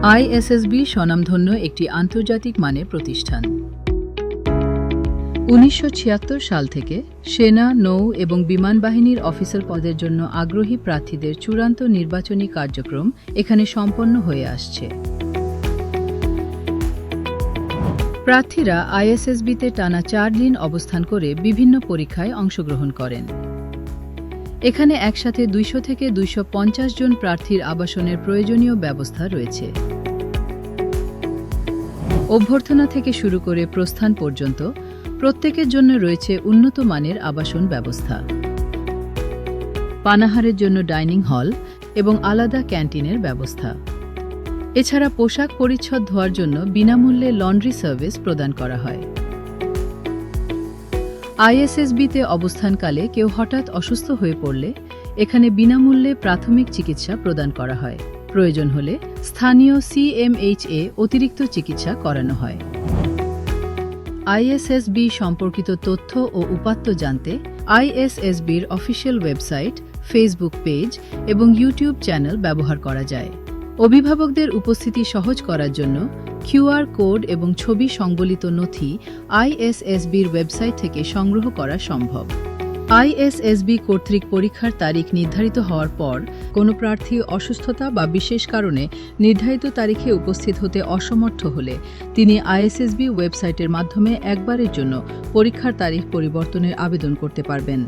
ISSB স্বনামধন্য একটি আন্তর্জাতিক মানের প্রতিষ্ঠান। ১৯৭৬ সাল থেকে সেনা, নৌ এবং বিমান বাহিনীর অফিসার পদের জন্য আগ্রহী প্রার্থীদের চূড়ান্ত নির্বাচনী কার্যক্রম এখানে সম্পন্ন হয়ে আসছে। প্রার্থীরা আইএসএসবিতে টানা ৪ দিন অবস্থান করে বিভিন্ন পরীক্ষায় অংশগ্রহণ করেন। এখানে একসাথে ২০০ থেকে ২৫০ জন প্রার্থীর আবাসনের প্রয়োজনীয় ব্যবস্থা রয়েছে। অভ্যর্থনা থেকে শুরু করে প্রস্থান পর্যন্ত প্রত্যেকের জন্য রয়েছে উন্নত মানের আবাসন ব্যবস্থা, পানাহারের জন্য ডাইনিং হল এবং আলাদা ক্যান্টিনের ব্যবস্থা। এছাড়া পোশাক পরিচ্ছদ ধোয়ার জন্য বিনামূল্যে লন্ড্রি সার্ভিস প্রদান করা হয়। আইএসএসবিতে অবস্থানকালে কেউ হঠাৎ অসুস্থ হয়ে পড়লে এখানে বিনামূল্যে প্রাথমিক চিকিৎসা প্রদান করা হয়। প্রয়োজন হলে স্থানীয় সিএমএইচএ অতিরিক্ত চিকিৎসা করানো হয়। আইএসএসবি সম্পর্কিত তথ্য ও উপাত্ত জানতে আইএসএসবির অফিসিয়াল ওয়েবসাইট, ফেসবুক পেজ এবং ইউটিউব চ্যানেল ব্যবহার করা যায়। অভিভাবকদের উপস্থিতি সহজ করার জন্য কিউআর কোড এবং ছবি সংবলিত নথি আইএসএসবির ওয়েবসাইট থেকে সংগ্রহ করা সম্ভব। আইএসএসবি কর্তৃক পরীক্ষার তারিখ নির্ধারিত হওয়ার পর কোনো প্রার্থী অসুস্থতা বা বিশেষ কারণে নির্ধারিত তারিখে উপস্থিত হতে অসমর্থ হলে তিনি আইএসএসবি ওয়েবসাইটের মাধ্যমে একবারের জন্য পরীক্ষার তারিখ পরিবর্তনের আবেদন করতে পারবেন।